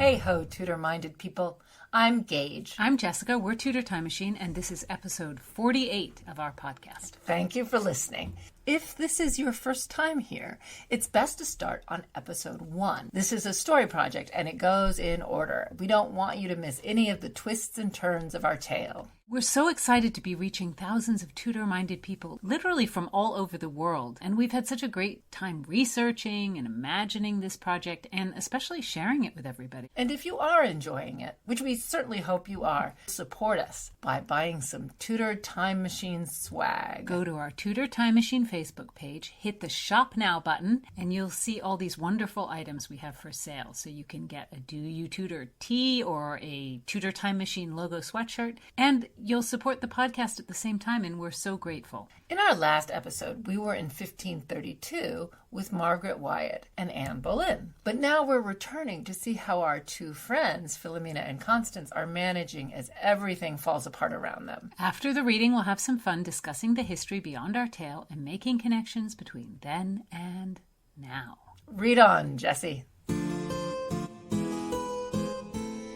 Hey-ho, Tudor-minded people. I'm Gage. I'm Jessica. We're Tudor Time Machine, and this is episode 48 of our podcast. Thank you for listening. If this is your first time here, it's best to start on episode 1. This is a story project, and it goes in order. We don't want you to miss any of the twists and turns of our tale. We're so excited to be reaching thousands of Tudor-minded people, literally from all over the world. And we've had such a great time researching and imagining this project, and especially sharing it with everybody. And if you are enjoying it, which we certainly hope you are, support us by buying some Tudor Time Machine swag. Go to our Tudor Time Machine Facebook page, hit the Shop Now button, and you'll see all these wonderful items we have for sale. So you can get a Do You Tudor tee or a Tudor Time Machine logo sweatshirt, and you'll support the podcast at the same time, and we're so grateful. In our last episode, we were in 1532 with Margaret Wyatt and Anne Boleyn. But now we're returning to see how our two friends, Philomena and Constance, are managing as everything falls apart around them. After the reading, we'll have some fun discussing the history beyond our tale and making connections between then and now. Read on, Jessie.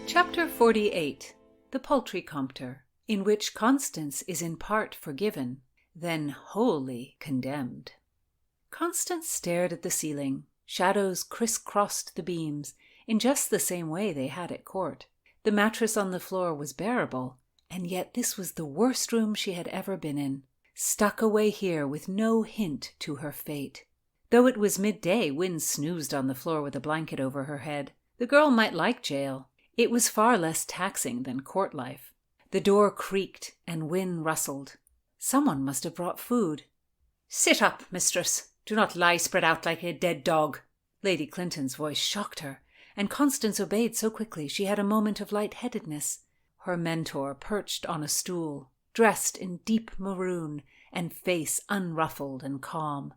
Chapter 48, The Poultry COMPTER, in which Constance is in part forgiven, then wholly condemned. Constance stared at the ceiling. Shadows crisscrossed the beams in just the same way they had at court. The mattress on the floor was bearable, and yet this was the worst room she had ever been in, stuck away here with no hint to her fate. Though it was midday, Wynne snoozed on the floor with a blanket over her head. The girl might like jail. It was far less taxing than court life. The door creaked, and Wynne rustled. Someone must have brought food. "Sit up, mistress. Do not lie spread out like a dead dog." Lady Clinton's voice shocked her, and Constance obeyed so quickly she had a moment of lightheadedness. Her mentor perched on a stool, dressed in deep maroon, and face unruffled and calm.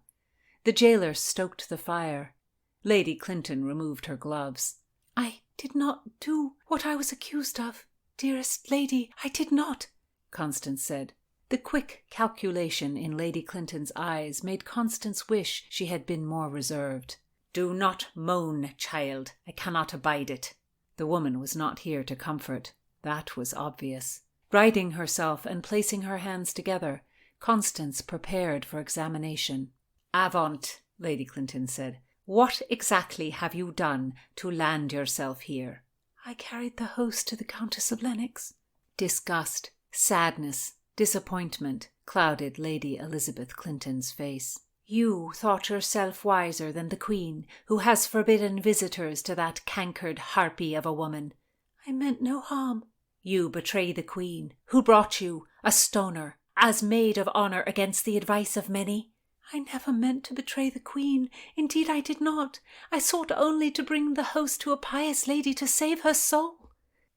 The jailer stoked the fire. Lady Clinton removed her gloves. "I did not do what I was accused of. Dearest lady, I did not," Constance said. The quick calculation in Lady Clinton's eyes made Constance wish she had been more reserved. "Do not moan, child. I cannot abide it." The woman was not here to comfort. That was obvious. Righting herself and placing her hands together, Constance prepared for examination. "Avaunt," Lady Clinton said. "What exactly have you done to land yourself here?" "I carried the host to the Countess of Lennox." Disgust, sadness, disappointment clouded Lady Elizabeth Clinton's face. "You thought yourself wiser than the Queen, who has forbidden visitors to that cankered harpy of a woman." "I meant no harm." "You betray the Queen, who brought you, a stoner, as maid of honour against the advice of many." "I never meant to betray the Queen. Indeed, I did not. I sought only to bring the host to a pious lady to save her soul."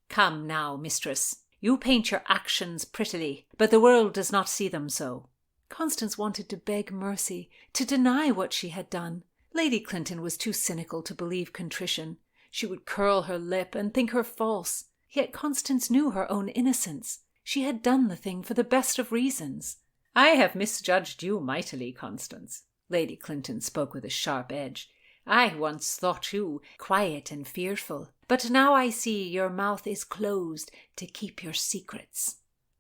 "Come now, mistress. You paint your actions prettily, but the world does not see them so." Constance wanted to beg mercy, to deny what she had done. Lady Clinton was too cynical to believe contrition. She would curl her lip and think her false. Yet Constance knew her own innocence. She had done the thing for the best of reasons. "I have misjudged you mightily, Constance." Lady Clinton spoke with a sharp edge. "I once thought you quiet and fearful, but now I see your mouth is closed to keep your secrets."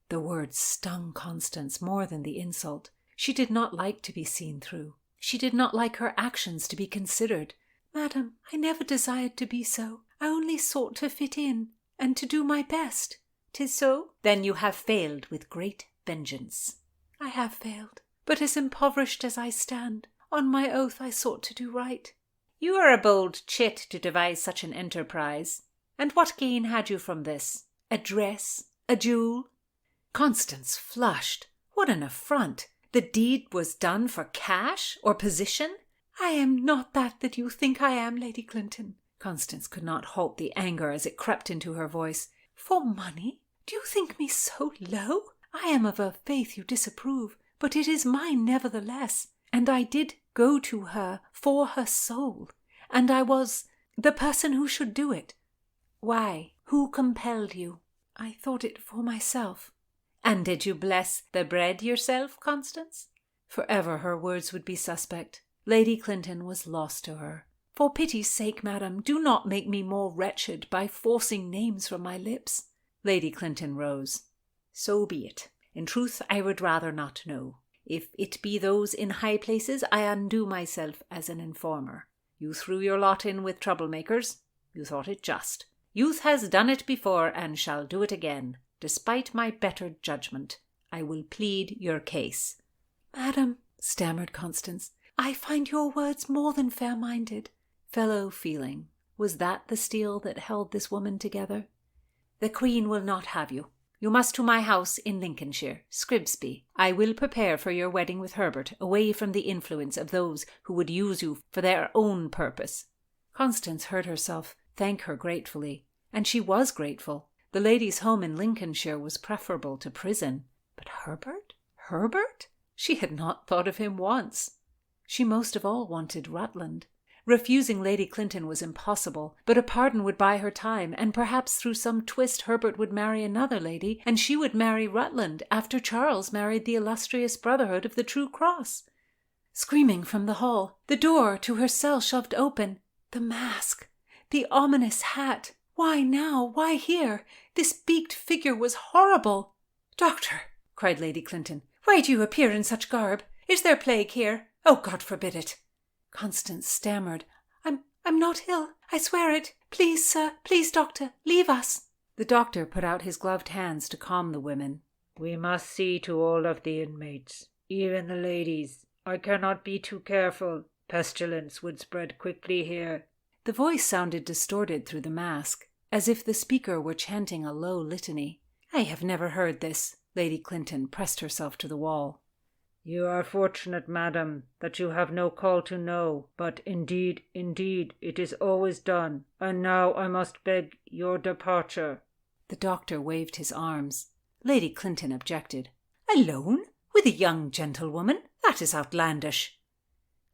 The words stung Constance more than the insult. She did not like to be seen through. She did not like her actions to be considered. "Madam, I never desired to be so. I only sought to fit in, and to do my best." "'Tis so? Then you have failed with great vengeance." "I have failed, but as impoverished as I stand, on my oath I sought to do right." "You are a bold chit to devise such an enterprise. And what gain had you from this? A dress? A jewel?" Constance flushed. What an affront! The deed was done for cash or position? "I am not that you think I am, Lady Clinton." Constance could not halt the anger as it crept into her voice. "For money? Do you think me so low? I am of a faith you disapprove, but it is mine nevertheless, and I did go to her for her soul, and I was the person who should do it." "Why? Who compelled you?" "I thought it for myself." "And did you bless the bread yourself, Constance?" Forever her words would be suspect. Lady Clinton was lost to her. For pity's sake, madam, do not make me more wretched by forcing names from my lips. Lady Clinton rose. So be it. In truth, I would rather not know. If it be those in high places, I undo myself as an informer. You threw your lot in with troublemakers. You thought it just. Youth has done it before and shall do it again. Despite my better judgment, I will plead your case. Madam, stammered Constance, I find your words more than fair-minded. Fellow feeling. Was that the steel that held this woman together? The Queen will not have you. You must to my house in Lincolnshire, Scribsby. I will prepare for your wedding with Herbert, away from the influence of those who would use you for their own purpose. Constance heard herself thank her gratefully, and she was grateful. The lady's home in Lincolnshire was preferable to prison. But Herbert? Herbert? She had not thought of him once. She most of all wanted Rutland. Refusing Lady Clinton was impossible, but a pardon would buy her time, and perhaps through some twist Herbert would marry another lady, and she would marry Rutland after Charles married the illustrious Brotherhood of the True Cross. Screaming from the hall, the door to her cell shoved open. The mask, the ominous hat. Why now? Why here? This beaked figure was horrible. "Doctor," cried Lady Clinton, "why do you appear in such garb? Is there plague here? Oh, God forbid it!" Constance stammered. I'm not ill. I swear it. Please, sir, please, doctor, leave us." The doctor put out his gloved hands to calm the women. "We must see to all of the inmates, even the ladies. I cannot be too careful. Pestilence would spread quickly here." The voice sounded distorted through the mask, as if the speaker were chanting a low litany. "I have never heard this." Lady Clinton pressed herself to the wall. "You are fortunate, madam, that you have no call to know, but indeed, it is always done, and now I must beg your departure." The doctor waved his arms. Lady Clinton objected. "Alone? With a young gentlewoman? That is outlandish."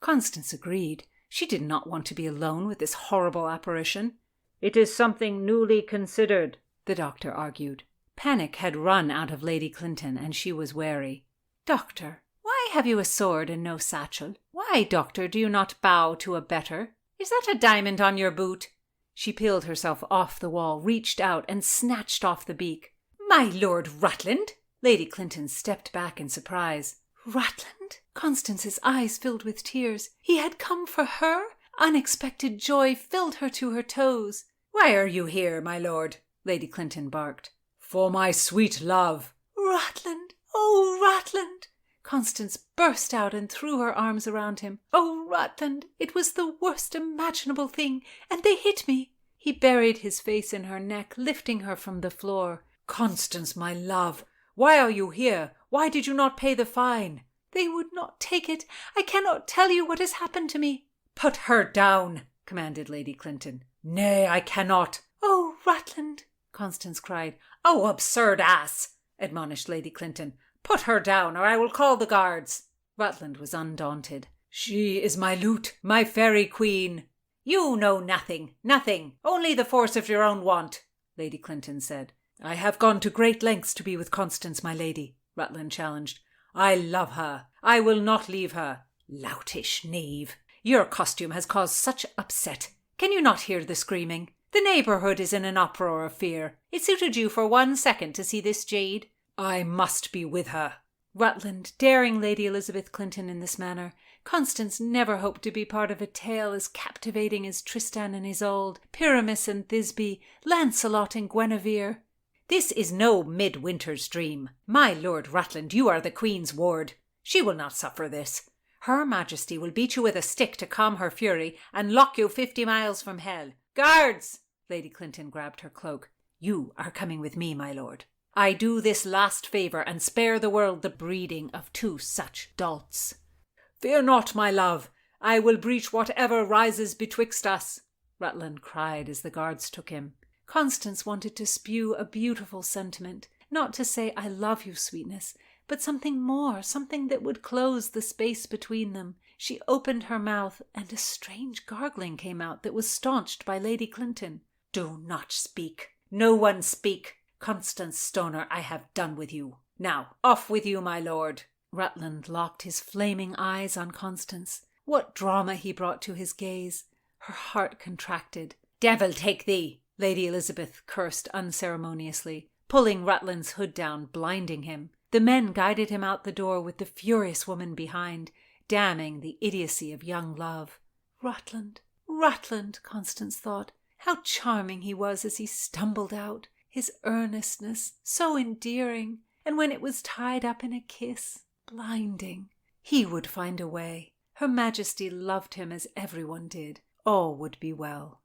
Constance agreed. She did not want to be alone with this horrible apparition. "It is something newly considered," the doctor argued. Panic had run out of Lady Clinton, and she was wary. "Doctor, why have you a sword and no satchel? Why, doctor, do you not bow to a better? Is that a diamond on your boot?" She peeled herself off the wall, reached out, and snatched off the beak. "My Lord Rutland!" Lady Clinton stepped back in surprise. Rutland? Constance's eyes filled with tears. He had come for her? Unexpected joy filled her to her toes. "Why are you here, my lord?" Lady Clinton barked. "For my sweet love." "Rutland! Oh, Rutland!" Constance burst out and threw her arms around him. "Oh, Rutland! It was the worst imaginable thing, and they hit me." He buried his face in her neck, lifting her from the floor. "Constance, my love, why are you here? Why did you not pay the fine?" "They would not take it. I cannot tell you what has happened to me." "Put her down," commanded Lady Clinton. "Nay, I cannot." "Oh, Rutland!" Constance cried. "Oh, absurd ass!" admonished Lady Clinton. "Put her down, or I will call the guards." Rutland was undaunted. "She is my lute, my fairy queen." "You know nothing, nothing, only the force of your own want," Lady Clinton said. "I have gone to great lengths to be with Constance, my lady," Rutland challenged. "I love her. I will not leave her." "Loutish knave. Your costume has caused such upset. Can you not hear the screaming? The neighbourhood is in an uproar of fear. It suited you for 1 second to see this jade." "I must be with her." Rutland daring Lady Elizabeth Clinton in this manner. Constance never hoped to be part of a tale as captivating as Tristan and Isolde, Pyramus and Thisbe, Lancelot and Guinevere. "This is no midwinter's dream. My Lord Rutland, you are the Queen's ward. She will not suffer this. Her Majesty will beat you with a stick to calm her fury and lock you 50 miles from hell. Guards!" Lady Clinton grabbed her cloak. "You are coming with me, my lord. I do this last favour and spare the world the breeding of 2 such dolts." "Fear not, my love. I will breach whatever rises betwixt us," Rutland cried as the guards took him. Constance wanted to spew a beautiful sentiment, not to say "I love you, sweetness," but something more, something that would close the space between them. She opened her mouth, and a strange gargling came out that was staunched by Lady Clinton. "Do not speak. No one speak. Constance Stoner, I have done with you. Now, off with you, my lord." Rutland locked his flaming eyes on Constance. What drama he brought to his gaze! Her heart contracted. "Devil take thee!" Lady Elizabeth cursed unceremoniously, pulling Rutland's hood down, blinding him. The men guided him out the door with the furious woman behind, damning the idiocy of young love. Rutland, Rutland, Constance thought. How charming he was as he stumbled out. His earnestness, so endearing. And when it was tied up in a kiss, blinding. He would find a way. Her Majesty loved him as everyone did. All would be well.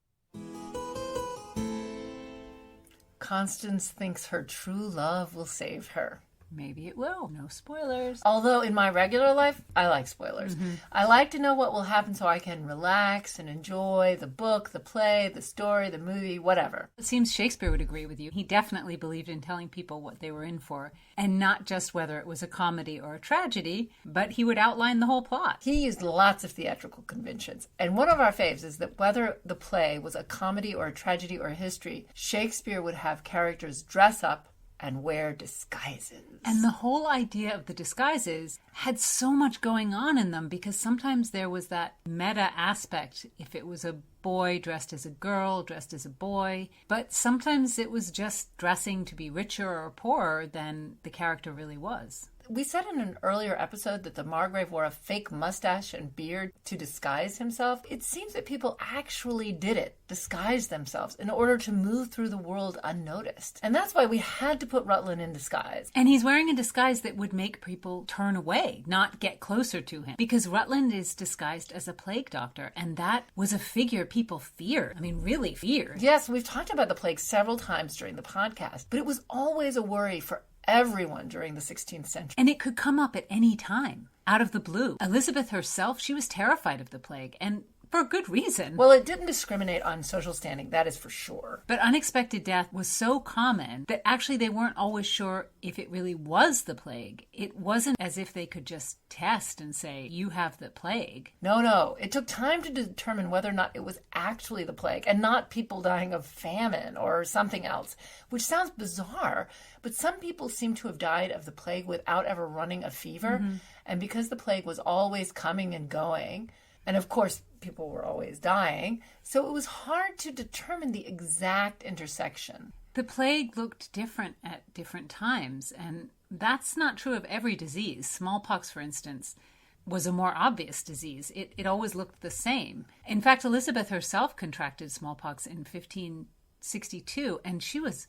Constance thinks her true love will save her. Maybe it will. No spoilers. Although in my regular life, I like spoilers. I like to know what will happen so I can relax and enjoy the book, the play, the story, the movie, whatever. It seems Shakespeare would agree with you. He definitely believed in telling people what they were in for, and not just whether it was a comedy or a tragedy, but he would outline the whole plot. He used lots of theatrical conventions. And one of our faves is that whether the play was a comedy or a tragedy or a history, Shakespeare would have characters dress up and wear disguises. And the whole idea of the disguises had so much going on in them, because sometimes there was that meta aspect, if it was a boy dressed as a girl, dressed as a boy, but sometimes it was just dressing to be richer or poorer than the character really was. We said in an earlier episode that the Margrave wore a fake mustache and beard to disguise himself. It seems that people actually did it, disguised themselves, in order to move through the world unnoticed. And that's why we had to put Rutland in disguise. And he's wearing a disguise that would make people turn away, not get closer to him. Because Rutland is disguised as a plague doctor, and that was a figure people feared. I mean, really feared. Yes, we've talked about the plague several times during the podcast, but it was always a worry for everyone during the 16th century. And it could come up at any time, out of the blue. Elizabeth herself, she was terrified of the plague, and for good reason. Well, it didn't discriminate on social standing, that is for sure. But unexpected death was so common that actually they weren't always sure if it really was the plague. It wasn't as if they could just test and say, you have the plague. No. It took time to determine whether or not it was actually the plague and not people dying of famine or something else, which sounds bizarre, but some people seem to have died of the plague without ever running a fever. And because the plague was always coming and going, and of course, people were always dying, so it was hard to determine the exact intersection. The plague looked different at different times, and that's not true of every disease. Smallpox, for instance, was a more obvious disease. It always looked the same. In fact, Elizabeth herself contracted smallpox in 1562, and she was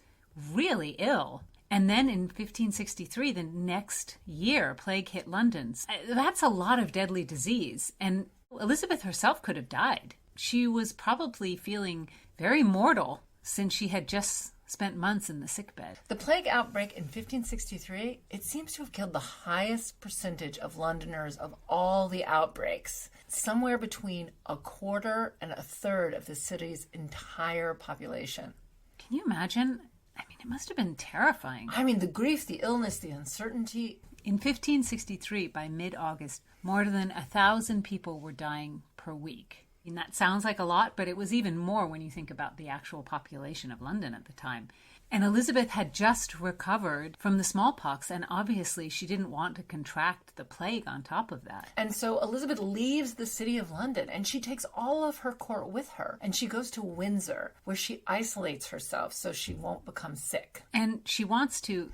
really ill. And then in 1563, the next year, plague hit London. That's a lot of deadly disease, and Elizabeth herself could have died. She was probably feeling very mortal since she had just spent months in the sickbed. The plague outbreak in 1563, it seems to have killed the highest percentage of Londoners of all the outbreaks, somewhere between a quarter and a third of the city's entire population. Can you imagine? I mean, it must have been terrifying. I mean, the grief, the illness, the uncertainty. In 1563, by mid-August, more than 1,000 people were dying per week. And that sounds like a lot, but it was even more when you think about the actual population of London at the time. And Elizabeth had just recovered from the smallpox, and obviously she didn't want to contract the plague on top of that. And so Elizabeth leaves the city of London, and she takes all of her court with her, and she goes to Windsor, where she isolates herself so she won't become sick. And she wants to,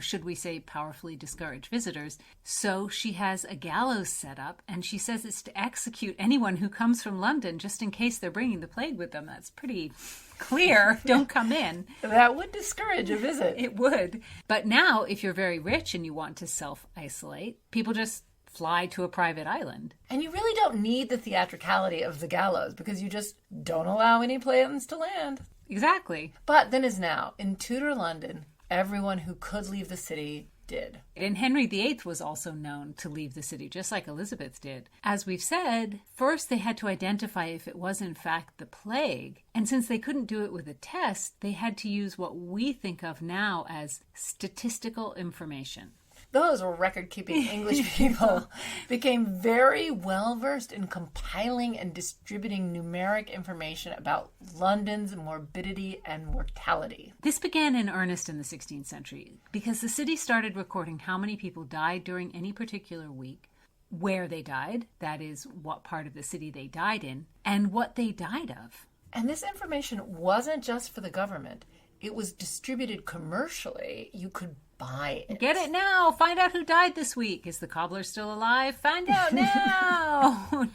should we say powerfully discourage visitors. So she has a gallows set up, and she says it's to execute anyone who comes from London just in case they're bringing the plague with them. That's pretty clear. Don't come in. That would discourage a visit. It would. But now, if you're very rich and you want to self-isolate, people just fly to a private island. And you really don't need the theatricality of the gallows because you just don't allow any planes to land. Exactly. But then as now, in Tudor London, everyone who could leave the city did. And Henry VIII was also known to leave the city, just like Elizabeth did. As we've said, first they had to identify if it was in fact the plague. And since they couldn't do it with a test, they had to use what we think of now as statistical information. Those record-keeping English people became very well-versed in compiling and distributing numeric information about London's morbidity and mortality. This began in earnest in the 16th century because the city started recording how many people died during any particular week, where they died, that is, what part of the city they died in, and what they died of. And this information wasn't just for the government. It was distributed commercially. You could buy it. Get it now. Find out who died this week. Is the cobbler still alive? Find out now.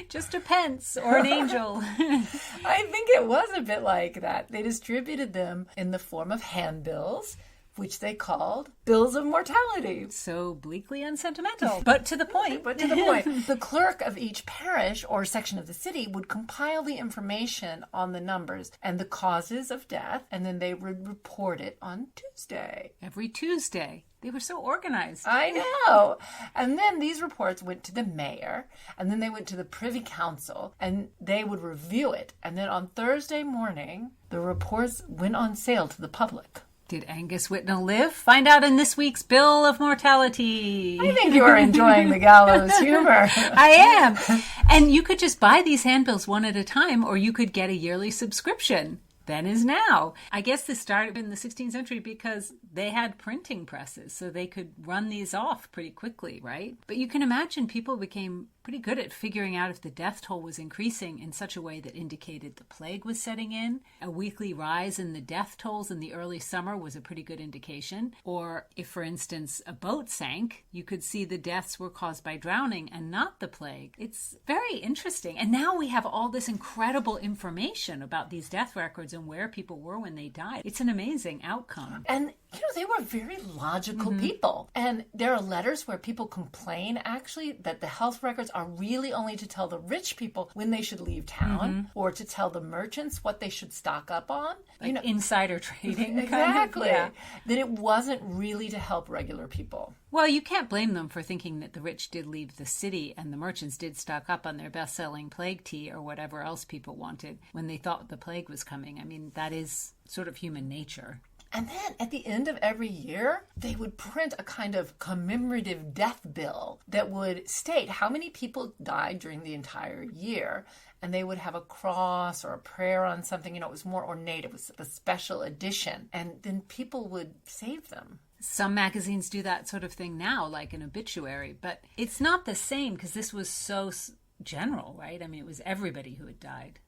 Just a pence or an angel. I think it was a bit like that. They distributed them in the form of handbills, which they called bills of mortality. So bleakly unsentimental, but to the point. But to the point. The clerk of each parish or section of the city would compile the information on the numbers and the causes of death, and then they would report it on Tuesday. Every Tuesday. They were so organized. I know. And then these reports went to the mayor, and then they went to the Privy Council, and they would review it. And then on Thursday morning, the reports went on sale to the public. Did Angus Whitnell live? Find out in this week's Bill of Mortality. I think you are enjoying the gallows humor. I am. And you could just buy these handbills one at a time, or you could get a yearly subscription. Then is now. I guess this started in the 16th century because they had printing presses, so they could run these off pretty quickly, right? But you can imagine people became pretty good at figuring out if the death toll was increasing in such a way that indicated the plague was setting in. A weekly rise in the death tolls in the early summer was a pretty good indication. Or if, for instance, a boat sank, you could see the deaths were caused by drowning and not the plague. It's very interesting. And now we have all this incredible information about these death records and where people were when they died. It's an amazing outcome. And, they were very logical people. And there are letters where people complain, actually, that the health records are really only to tell the rich people when they should leave town or to tell the merchants what they should stock up on. Like insider trading. Exactly. Kind of, That it wasn't really to help regular people. Well, you can't blame them for thinking that the rich did leave the city and the merchants did stock up on their best-selling plague tea or whatever else people wanted when they thought the plague was coming. I mean, that is sort of human nature. And then at the end of every year, they would print a kind of commemorative death bill that would state how many people died during the entire year. And they would have a cross or a prayer on something. It was more ornate. It was a special edition. And then people would save them. Some magazines do that sort of thing now, like an obituary. But it's not the same because this was so general, right? I mean, it was everybody who had died.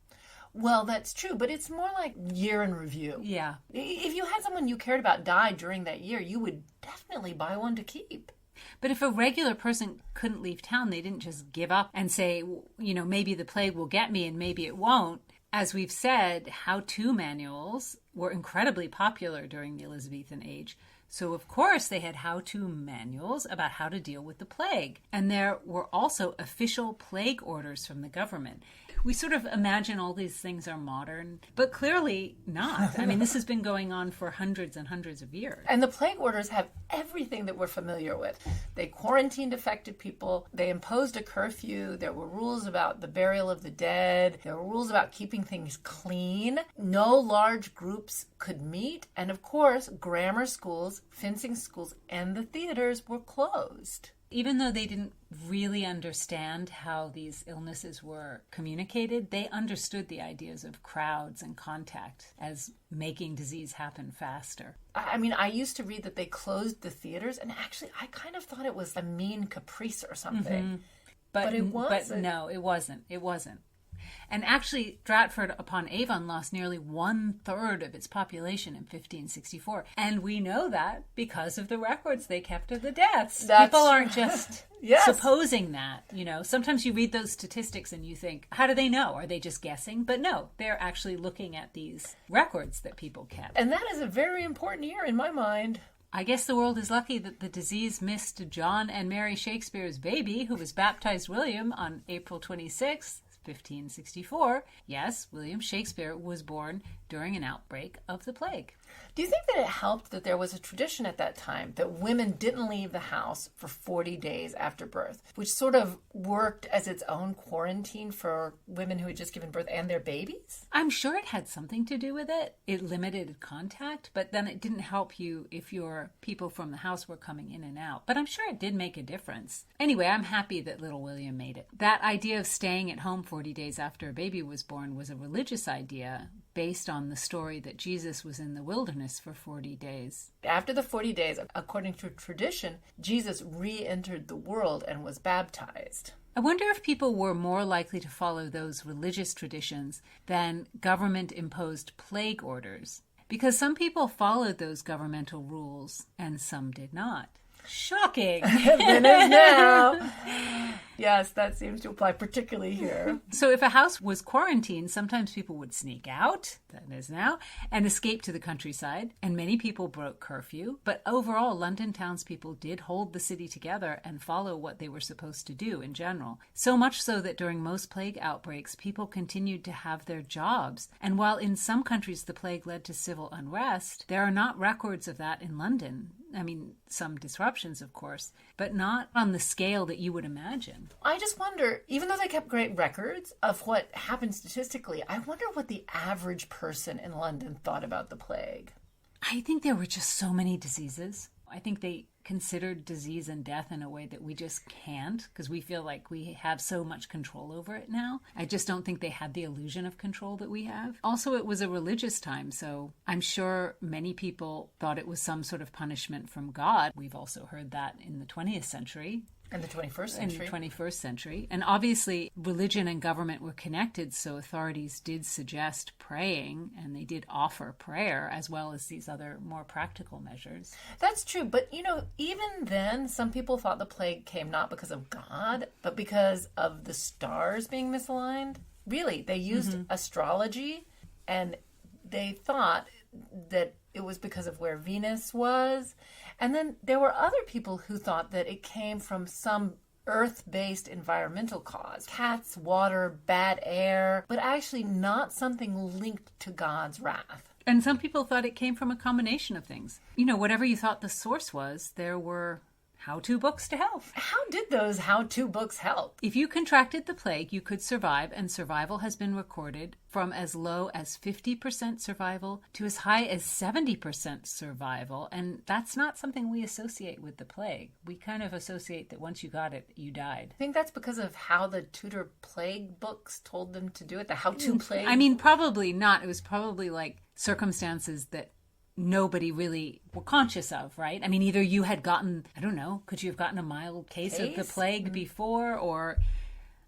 Well, that's true, but it's more like year in review. Yeah. If you had someone you cared about die during that year, you would definitely buy one to keep. But if a regular person couldn't leave town, they didn't just give up and say, maybe the plague will get me and maybe it won't. As we've said, how-to manuals were incredibly popular during the Elizabethan age. So, of course, they had how-to manuals about how to deal with the plague. And there were also official plague orders from the government. We sort of imagine all these things are modern, but clearly not. I mean, this has been going on for hundreds and hundreds of years. And the plague orders have everything that we're familiar with. They quarantined affected people. They imposed a curfew. There were rules about the burial of the dead. There were rules about keeping things clean. No large groups could meet. And of course, grammar schools, fencing schools, and the theaters were closed. Even though they didn't really understand how these illnesses were communicated, they understood the ideas of crowds and contact as making disease happen faster. I mean, I used to read that they closed the theaters, and actually I kind of thought it was a mean caprice or something. Mm-hmm. But it wasn't. But no, it wasn't. It wasn't. And actually, Stratford-upon-Avon lost nearly 1/3 of its population in 1564. And we know that because of the records they kept of the deaths. People aren't just supposing that, Sometimes you read those statistics and you think, how do they know? Are they just guessing? But no, they're actually looking at these records that people kept. And that is a very important year in my mind. I guess the world is lucky that the disease missed John and Mary Shakespeare's baby, who was baptized William on April 26th. 1564, yes, William Shakespeare was born during an outbreak of the plague. Do you think that it helped that there was a tradition at that time that women didn't leave the house for 40 days after birth, which sort of worked as its own quarantine for women who had just given birth and their babies? I'm sure it had something to do with it. It limited contact, but then it didn't help you if your people from the house were coming in and out. But I'm sure it did make a difference. Anyway, I'm happy that little William made it. That idea of staying at home 40 days after a baby was born was a religious idea, based on the story that Jesus was in the wilderness for 40 days. After the 40 days, according to tradition, Jesus re-entered the world and was baptized. I wonder if people were more likely to follow those religious traditions than government-imposed plague orders, because some people followed those governmental rules and some did not. Shocking. Then is now. Yes, that seems to apply particularly here. So if a house was quarantined, sometimes people would sneak out, that is now, and escape to the countryside. And many people broke curfew. But overall, London townspeople did hold the city together and follow what they were supposed to do in general. So much so that during most plague outbreaks, people continued to have their jobs. And while in some countries the plague led to civil unrest, there are not records of that in London. I mean, some disruptions, of course, but not on the scale that you would imagine. I just wonder, even though they kept great records of what happened statistically, I wonder what the average person in London thought about the plague. I think there were just so many diseases. I think they considered disease and death in a way that we just can't, because we feel like we have so much control over it now. I just don't think they had the illusion of control that we have. Also, it was a religious time, so I'm sure many people thought it was some sort of punishment from God. We've also heard that in the 20th century. In the 21st century. In the 21st century. And obviously, religion and government were connected, so authorities did suggest praying, and they did offer prayer, as well as these other more practical measures. That's true, but even then, some people thought the plague came not because of God, but because of the stars being misaligned. Really, they used astrology, and they thought that it was because of where Venus was. And then there were other people who thought that it came from some earth-based environmental cause. Cats, water, bad air, but actually not something linked to God's wrath. And some people thought it came from a combination of things. Whatever you thought the source was, there were how-to books to help. How did those how-to books help? If you contracted the plague, you could survive, and survival has been recorded from as low as 50% survival to as high as 70% survival. And that's not something we associate with the plague. We kind of associate that once you got it, you died. I think that's because of how the Tudor plague books told them to do it, the how-to plague. I mean, probably not. It was probably like circumstances that nobody really were conscious of, right? I mean, either you had gotten, I don't know, could you have gotten a mild case of the plague before? Or,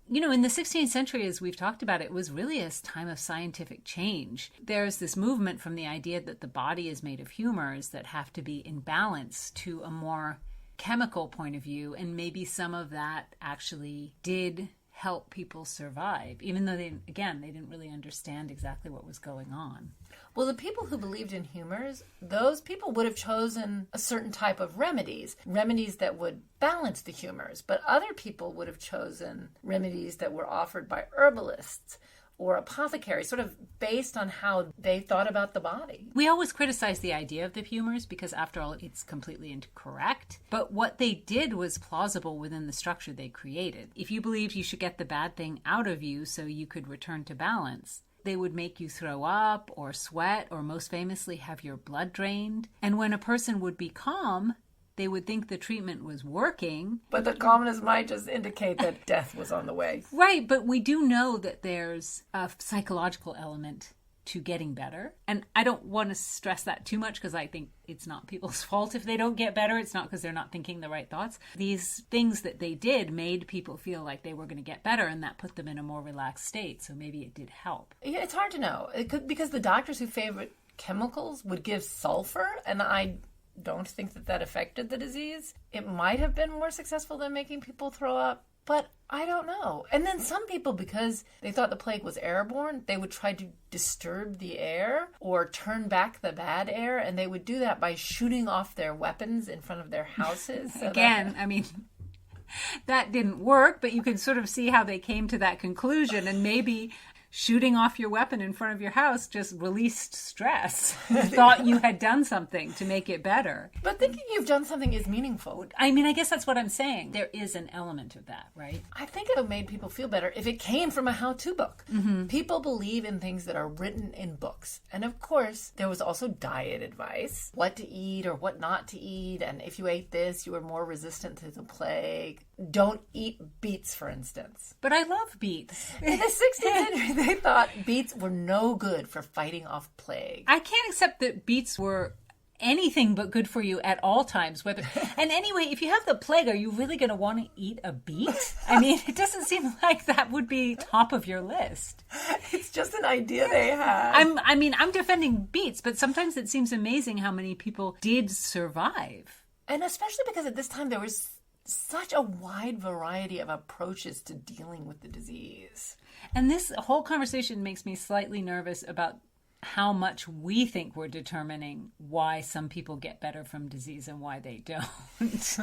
in the 16th century, as we've talked about, it was really a time of scientific change. There's this movement from the idea that the body is made of humors that have to be in balance to a more chemical point of view. And maybe some of that actually did help people survive, even though they didn't really understand exactly what was going on. Well, the people who believed in humors, those people would have chosen a certain type of remedies that would balance the humors, but other people would have chosen remedies that were offered by herbalists or apothecaries, sort of based on how they thought about the body. We always criticize the idea of the humors because, after all, it's completely incorrect. But what they did was plausible within the structure they created. If you believed you should get the bad thing out of you so you could return to balance, they would make you throw up or sweat or, most famously, have your blood drained. And when a person would be calm, they would think the treatment was working. But the calmness might just indicate that death was on the way. Right, but we do know that there's a psychological element to getting better. And I don't want to stress that too much because I think it's not people's fault if they don't get better. It's not because they're not thinking the right thoughts. These things that they did made people feel like they were going to get better, and that put them in a more relaxed state. So maybe it did help. Yeah, it's hard to know. It could, because the doctors who favored chemicals would give sulfur, and I don't think that affected the disease. It might have been more successful than making people throw up, but I don't know. And then some people, because they thought the plague was airborne, they would try to disturb the air or turn back the bad air, and they would do that by shooting off their weapons in front of their houses. I mean, that didn't work, but you can sort of see how they came to that conclusion, and maybe shooting off your weapon in front of your house just released stress. You thought you had done something to make it better. But thinking you've done something is meaningful. I mean, I guess that's what I'm saying. There is an element of that, right? I think it made people feel better if it came from a how-to book. Mm-hmm. People believe in things that are written in books. And of course, there was also diet advice. What to eat or what not to eat. And if you ate this, you were more resistant to the plague. don't eat beets, for instance. But I love beets. In the 16th century, they thought beets were no good for fighting off plague. I can't accept that beets were anything but good for you at all times. And anyway, if you have the plague, are you really going to want to eat a beet? I mean, it doesn't seem like that would be top of your list. It's just an idea they had. I'm defending beets, but sometimes it seems amazing how many people did survive. And especially because at this time there was such a wide variety of approaches to dealing with the disease. And this whole conversation makes me slightly nervous about how much we think we're determining why some people get better from disease and why they don't.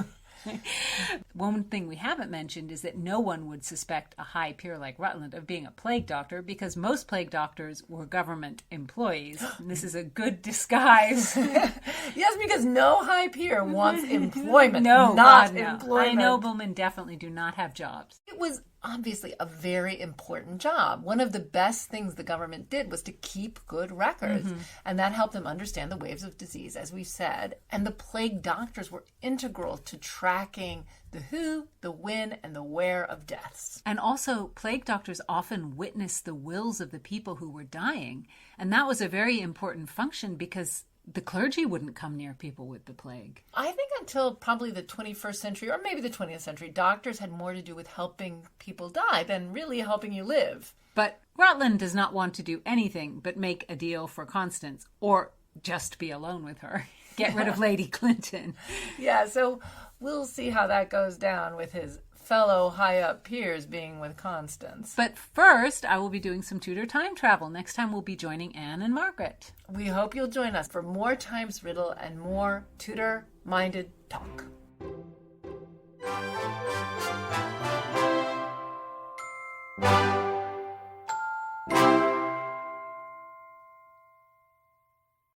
One thing we haven't mentioned is that no one would suspect a high peer like Rutland of being a plague doctor because most plague doctors were government employees. And this is a good disguise. Yes, because no high peer wants employment, No, not God, no. employment. High noblemen definitely do not have jobs. It was obviously a very important job. One of the best things the government did was to keep good records, and that helped them understand the waves of disease, as we said. And the plague doctors were integral to tracking the who, the when, and the where of deaths. And also, plague doctors often witnessed the wills of the people who were dying. And that was a very important function because the clergy wouldn't come near people with the plague. I think until probably the 21st century, or maybe the 20th century, doctors had more to do with helping people die than really helping you live. But Rutland does not want to do anything but make a deal for Constance, or just be alone with her. Get rid of Lady Clinton. Yeah, so we'll see how that goes down with his fellow high-up peers being with Constance. But first, I will be doing some Tudor time travel. Next time, we'll be joining Anne and Margaret. We hope you'll join us for more Times Riddle and more Tudor-minded talk.